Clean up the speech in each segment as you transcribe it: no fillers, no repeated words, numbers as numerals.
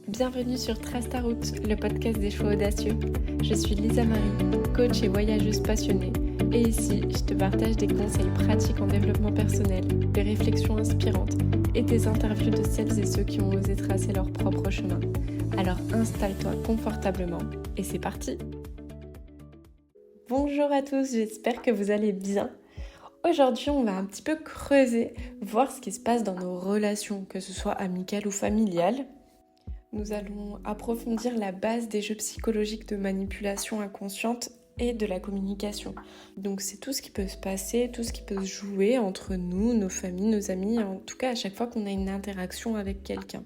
Bienvenue sur Trace ta route, le podcast des choix audacieux. Je suis Lisa Marie, coach et voyageuse passionnée. Et ici, je te partage des conseils pratiques en développement personnel, des réflexions inspirantes et des interviews de celles et ceux qui ont osé tracer leur propre chemin. Alors installe-toi confortablement et c'est parti! Bonjour à tous, j'espère que vous allez bien. Aujourd'hui, on va un petit peu creuser, voir ce qui se passe dans nos relations, que ce soit amicales ou familiales. Nous allons approfondir la base des jeux psychologiques de manipulation inconsciente et de la communication. Donc c'est tout ce qui peut se passer, tout ce qui peut se jouer entre nous, nos familles, nos amis, en tout cas à chaque fois qu'on a une interaction avec quelqu'un.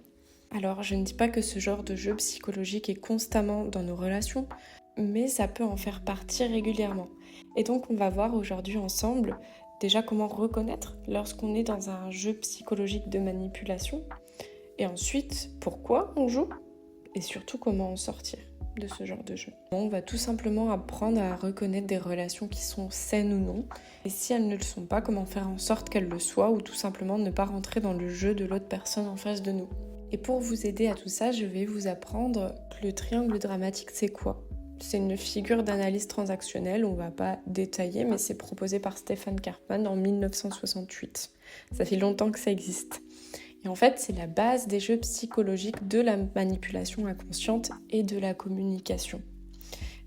Alors je ne dis pas que ce genre de jeu psychologique est constamment dans nos relations, mais ça peut en faire partie régulièrement. Et donc on va voir aujourd'hui ensemble déjà comment reconnaître lorsqu'on est dans un jeu psychologique de manipulation. Et ensuite, pourquoi on joue et surtout comment en sortir de ce genre de jeu. On va tout simplement apprendre à reconnaître des relations qui sont saines ou non. Et si elles ne le sont pas, comment faire en sorte qu'elles le soient ou tout simplement ne pas rentrer dans le jeu de l'autre personne en face de nous. Et pour vous aider à tout ça, je vais vous apprendre que le triangle dramatique, c'est quoi ? C'est une figure d'analyse transactionnelle, on va pas détailler, mais c'est proposé par Stephen Karpman en 1968. Ça fait longtemps que ça existe. Et en fait, c'est la base des jeux psychologiques de la manipulation inconsciente et de la communication.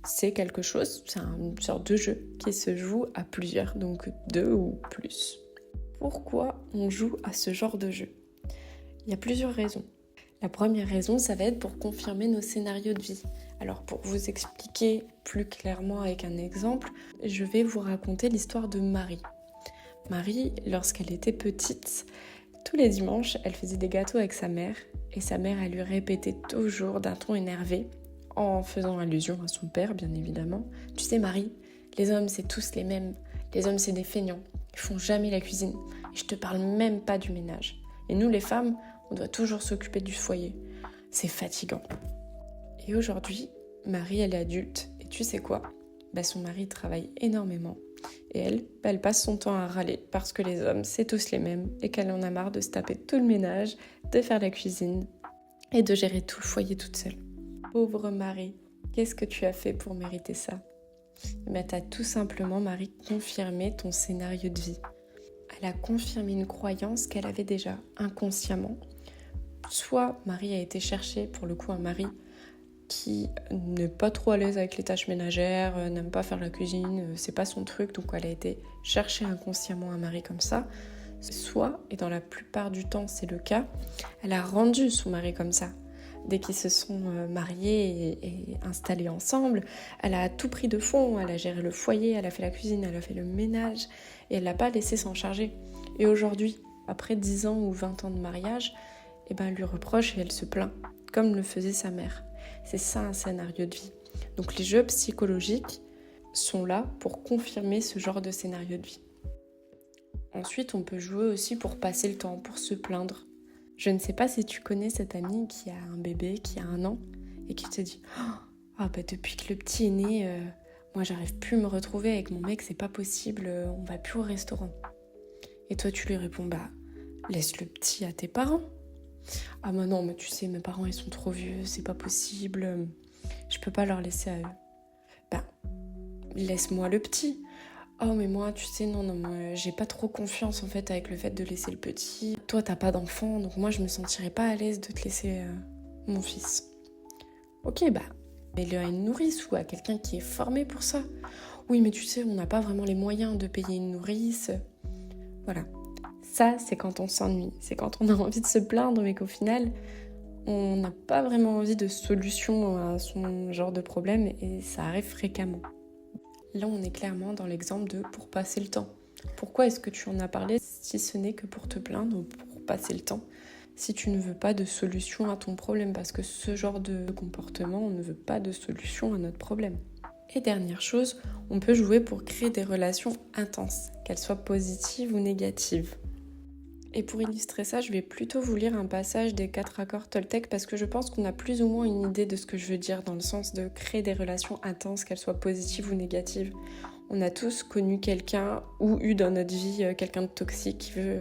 C'est quelque chose, c'est une sorte de jeu qui se joue à plusieurs, donc 2 ou plus. Pourquoi on joue à ce genre de jeu ? Il y a plusieurs raisons. La première raison, ça va être pour confirmer nos scénarios de vie. Alors pour vous expliquer plus clairement avec un exemple, je vais vous raconter l'histoire de Marie. Marie, lorsqu'elle était petite, tous les dimanches, elle faisait des gâteaux avec sa mère et sa mère, elle lui répétait toujours d'un ton énervé, en faisant allusion à son père, bien évidemment. Tu sais Marie, les hommes c'est tous les mêmes, les hommes c'est des feignants, ils font jamais la cuisine et je te parle même pas du ménage. Et nous les femmes, on doit toujours s'occuper du foyer, c'est fatigant. Et aujourd'hui, Marie elle est adulte et tu sais quoi ? Son mari travaille énormément. Et elle passe son temps à râler parce que les hommes, c'est tous les mêmes et qu'elle en a marre de se taper tout le ménage, de faire la cuisine et de gérer tout le foyer toute seule. Pauvre Marie, qu'est-ce que tu as fait pour mériter ça ? T'as tout simplement, Marie, confirmé ton scénario de vie. Elle a confirmé une croyance qu'elle avait déjà inconsciemment. Soit Marie a été chercher, pour le coup, un mari qui n'est pas trop à l'aise avec les tâches ménagères, n'aime pas faire la cuisine, c'est pas son truc, donc elle a été chercher inconsciemment un mari comme ça. Soit, et dans la plupart du temps c'est le cas, elle a rendu son mari comme ça. Dès qu'ils se sont mariés et installés ensemble, elle a tout pris de fond, elle a géré le foyer, elle a fait la cuisine, elle a fait le ménage, et elle l'a pas laissé s'en charger. Et aujourd'hui, après 10 ans ou 20 ans de mariage, elle lui reproche et elle se plaint, comme le faisait sa mère. C'est ça un scénario de vie. Donc les jeux psychologiques sont là pour confirmer ce genre de scénario de vie. Ensuite, on peut jouer aussi pour passer le temps, pour se plaindre. Je ne sais pas si tu connais cette amie qui a un bébé, qui a 1 an, et qui te dit « depuis que le petit est né, moi j'arrive plus à me retrouver avec mon mec, c'est pas possible, on va plus au restaurant. » Et toi tu lui réponds « laisse le petit à tes parents. » « non, mais tu sais, mes parents, ils sont trop vieux, c'est pas possible, je peux pas leur laisser à eux. » Laisse-moi le petit. « mais moi, tu sais, non, moi, j'ai pas trop confiance, en fait, avec le fait de laisser le petit. Toi, t'as pas d'enfant, donc moi, je me sentirais pas à l'aise de te laisser mon fils. » Ok, mets-le à une nourrice ou à quelqu'un qui est formé pour ça. « Oui, mais tu sais, on n'a pas vraiment les moyens de payer une nourrice. » Voilà. Ça, c'est quand on s'ennuie, c'est quand on a envie de se plaindre, mais qu'au final, on n'a pas vraiment envie de solution à son genre de problème, et ça arrive fréquemment. Là, on est clairement dans l'exemple de pour passer le temps. Pourquoi est-ce que tu en as parlé si ce n'est que pour te plaindre ou pour passer le temps, si tu ne veux pas de solution à ton problème, parce que ce genre de comportement, on ne veut pas de solution à notre problème. Et dernière chose, on peut jouer pour créer des relations intenses, qu'elles soient positives ou négatives. Et pour illustrer ça, je vais plutôt vous lire un passage des 4 accords Toltec parce que je pense qu'on a plus ou moins une idée de ce que je veux dire dans le sens de créer des relations intenses, qu'elles soient positives ou négatives. On a tous connu quelqu'un ou eu dans notre vie quelqu'un de toxique qui veut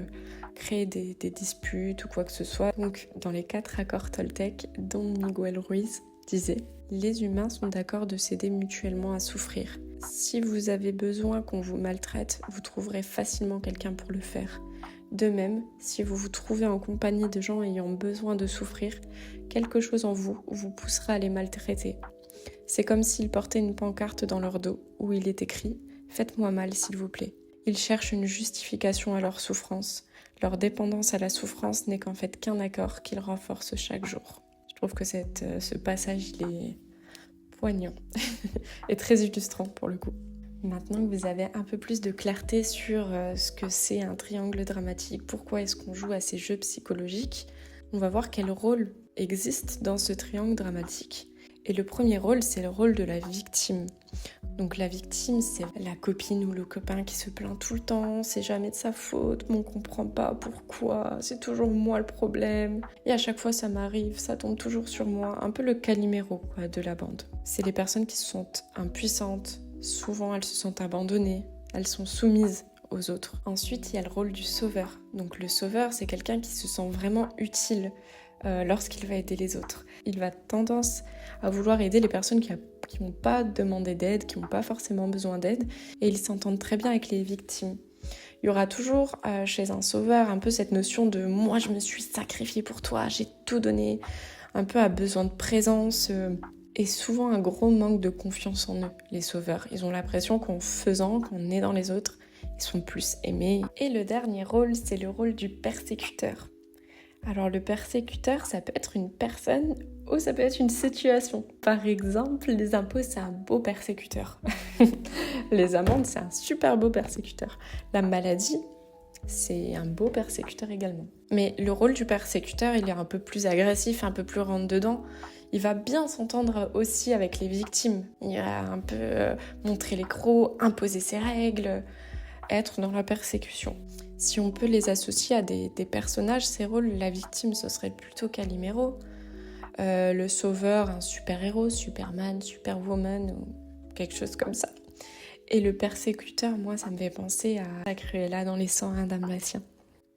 créer des disputes ou quoi que ce soit. Donc dans les 4 accords Toltec, dont Miguel Ruiz disait « Les humains sont d'accord de s'aider mutuellement à souffrir. Si vous avez besoin qu'on vous maltraite, vous trouverez facilement quelqu'un pour le faire. De même, si vous vous trouvez en compagnie de gens ayant besoin de souffrir, quelque chose en vous vous poussera à les maltraiter. C'est comme s'ils portaient une pancarte dans leur dos où il est écrit « Faites-moi mal s'il vous plaît ». Ils cherchent une justification à leur souffrance. Leur dépendance à la souffrance n'est qu'en fait qu'un accord qu'ils renforcent chaque jour. Je trouve que ce passage, il est poignant et très illustrant pour le coup. Maintenant que vous avez un peu plus de clarté sur ce que c'est un triangle dramatique, pourquoi est-ce qu'on joue à ces jeux psychologiques, on va voir quel rôle existe dans ce triangle dramatique. Et le premier rôle, c'est le rôle de la victime. Donc la victime, c'est la copine ou le copain qui se plaint tout le temps, c'est jamais de sa faute, mais on comprend pas pourquoi, c'est toujours moi le problème. Et à chaque fois ça m'arrive, ça tombe toujours sur moi, un peu le Calimero quoi, de la bande. C'est les personnes qui se sentent impuissantes, souvent elles se sentent abandonnées, elles sont soumises aux autres. Ensuite, il y a le rôle du sauveur. Donc le sauveur, c'est quelqu'un qui se sent vraiment utile lorsqu'il va aider les autres. Il va tendance à vouloir aider les personnes qui n'ont pas demandé d'aide, qui n'ont pas forcément besoin d'aide, et ils s'entendent très bien avec les victimes. Il y aura toujours chez un sauveur un peu cette notion de « moi je me suis sacrifié pour toi, j'ai tout donné », un peu à besoin de présence, et souvent un gros manque de confiance en eux, les sauveurs. Ils ont l'impression qu'en faisant, qu'en aidant les autres, ils sont plus aimés. Et le dernier rôle, c'est le rôle du persécuteur. Alors le persécuteur, ça peut être une personne ou ça peut être une situation. Par exemple, les impôts, c'est un beau persécuteur. Les amendes, c'est un super beau persécuteur. La maladie, c'est un beau persécuteur également. Mais le rôle du persécuteur, il est un peu plus agressif, un peu plus rentre-dedans. Il va bien s'entendre aussi avec les victimes. Il va un peu montrer les crocs, imposer ses règles, être dans la persécution. Si on peut les associer à des personnages, ces rôles, la victime, ce serait plutôt Calimero. Le sauveur, un super-héros, Superman, Superwoman, ou quelque chose comme ça. Et le persécuteur, moi, ça me fait penser à Cruella dans Les 101 Dalmatiens.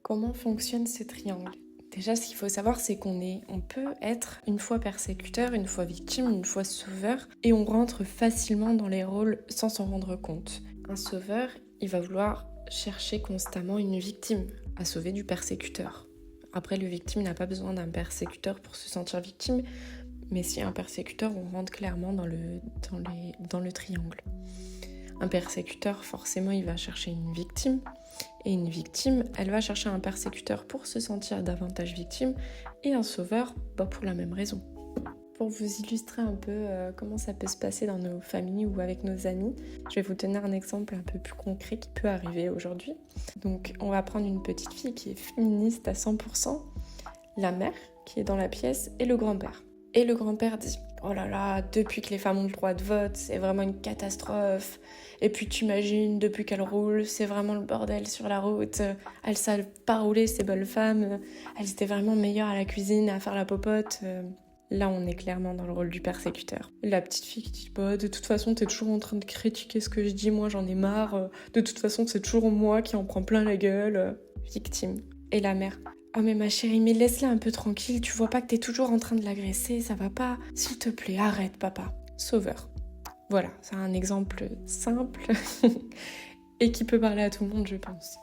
Comment fonctionne ce triangle ? Déjà, ce qu'il faut savoir, c'est on peut être une fois persécuteur, une fois victime, une fois sauveur, et on rentre facilement dans les rôles sans s'en rendre compte. Un sauveur, il va vouloir chercher constamment une victime à sauver du persécuteur. Après, le victime n'a pas besoin d'un persécuteur pour se sentir victime, mais si un persécuteur, on rentre clairement dans le triangle. Un persécuteur, forcément, il va chercher une victime, et une victime, elle va chercher un persécuteur pour se sentir davantage victime, et un sauveur, pour la même raison. Pour vous illustrer un peu comment ça peut se passer dans nos familles ou avec nos amis, je vais vous donner un exemple un peu plus concret qui peut arriver aujourd'hui. Donc on va prendre une petite fille qui est féministe à 100%, la mère qui est dans la pièce et le grand-père. Et le grand-père dit « Oh là là, depuis que les femmes ont le droit de vote, c'est vraiment une catastrophe. Et puis t'imagines, depuis qu'elles roulent, c'est vraiment le bordel sur la route. Elles savent pas rouler, ces belles femmes. Elles étaient vraiment meilleures à la cuisine, à faire la popote. » Là, on est clairement dans le rôle du persécuteur. La petite fille qui dit « de toute façon, t'es toujours en train de critiquer ce que je dis, moi j'en ai marre. De toute façon, c'est toujours moi qui en prends plein la gueule. » Victime. Et la mère « Oh mais ma chérie, mais laisse-la un peu tranquille, tu vois pas que t'es toujours en train de l'agresser, ça va pas. S'il te plaît, arrête papa. » Sauveur. Voilà, c'est un exemple simple et qui peut parler à tout le monde, je pense.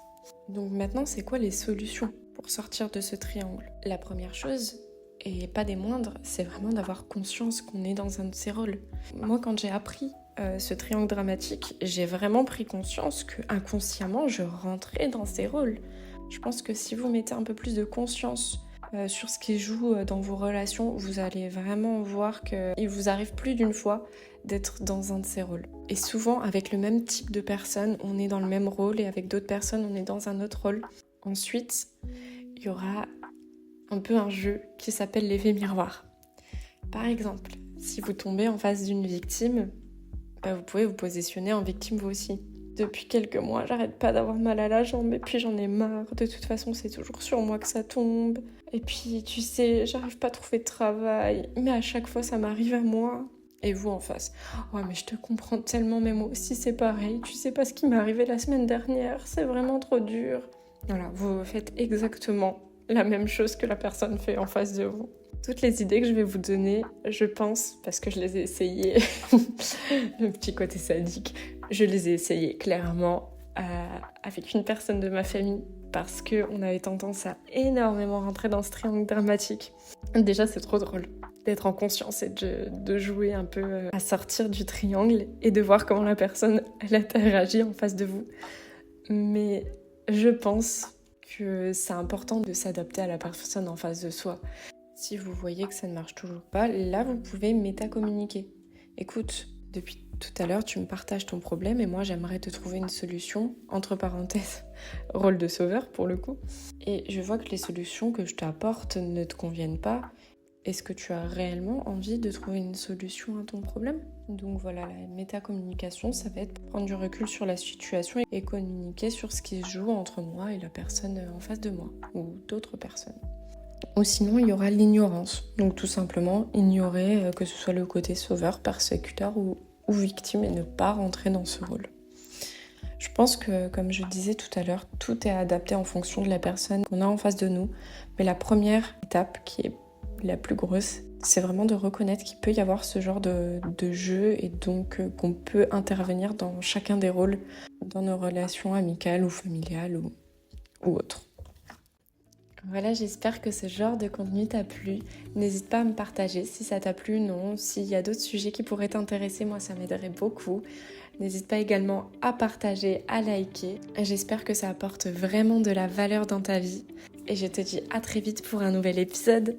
Donc maintenant, c'est quoi les solutions pour sortir de ce triangle ? La première chose, et pas des moindres, c'est vraiment d'avoir conscience qu'on est dans un de ces rôles. Moi, quand j'ai appris ce triangle dramatique, j'ai vraiment pris conscience que inconsciemment, je rentrais dans ces rôles. Je pense que si vous mettez un peu plus de conscience sur ce qui joue dans vos relations, vous allez vraiment voir qu'il vous arrive plus d'une fois d'être dans un de ces rôles. Et souvent, avec le même type de personne, on est dans le même rôle, et avec d'autres personnes, on est dans un autre rôle. Ensuite, il y aura un peu un jeu qui s'appelle l'effet miroir. Par exemple, si vous tombez en face d'une victime, vous pouvez vous positionner en victime vous aussi. Depuis quelques mois, j'arrête pas d'avoir mal à la jambe et puis j'en ai marre. De toute façon, c'est toujours sur moi que ça tombe. Et puis, tu sais, j'arrive pas à trouver de travail, mais à chaque fois, ça m'arrive à moi. Et vous en face, ouais, mais je te comprends tellement, mais moi aussi c'est pareil. Tu sais pas ce qui m'est arrivé la semaine dernière, c'est vraiment trop dur. Voilà, vous faites exactement la même chose que la personne fait en face de vous. Toutes les idées que je vais vous donner, je pense, parce que je les ai essayées, le petit côté sadique, je les ai essayées clairement avec une personne de ma famille parce qu'on avait tendance à énormément rentrer dans ce triangle dramatique. Déjà, c'est trop drôle d'être en conscience et de jouer un peu à sortir du triangle et de voir comment la personne elle interagit en face de vous. Mais je pense que c'est important de s'adapter à la personne en face de soi. Si vous voyez que ça ne marche toujours pas, là vous pouvez métacommuniquer. Écoute, depuis tout à l'heure tu me partages ton problème et moi j'aimerais te trouver une solution, entre parenthèses, rôle de sauveur pour le coup. Et je vois que les solutions que je t'apporte ne te conviennent pas. Est-ce que tu as réellement envie de trouver une solution à ton problème? Donc voilà, la métacommunication, ça va être prendre du recul sur la situation et communiquer sur ce qui se joue entre moi et la personne en face de moi ou d'autres personnes. Ou sinon, il y aura l'ignorance. Donc tout simplement, ignorer que ce soit le côté sauveur, persécuteur ou victime et ne pas rentrer dans ce rôle. Je pense que, comme je disais tout à l'heure, tout est adapté en fonction de la personne qu'on a en face de nous. Mais la première étape, qui est la plus grosse, c'est vraiment de reconnaître qu'il peut y avoir ce genre de jeu et donc qu'on peut intervenir dans chacun des rôles dans nos relations amicales ou familiales ou autres. Voilà, j'espère que ce genre de contenu t'a plu. N'hésite pas à me partager si ça t'a plu, non. S'il y a d'autres sujets qui pourraient t'intéresser, moi ça m'aiderait beaucoup. N'hésite pas également à partager, à liker. J'espère que ça apporte vraiment de la valeur dans ta vie. Et je te dis à très vite pour un nouvel épisode.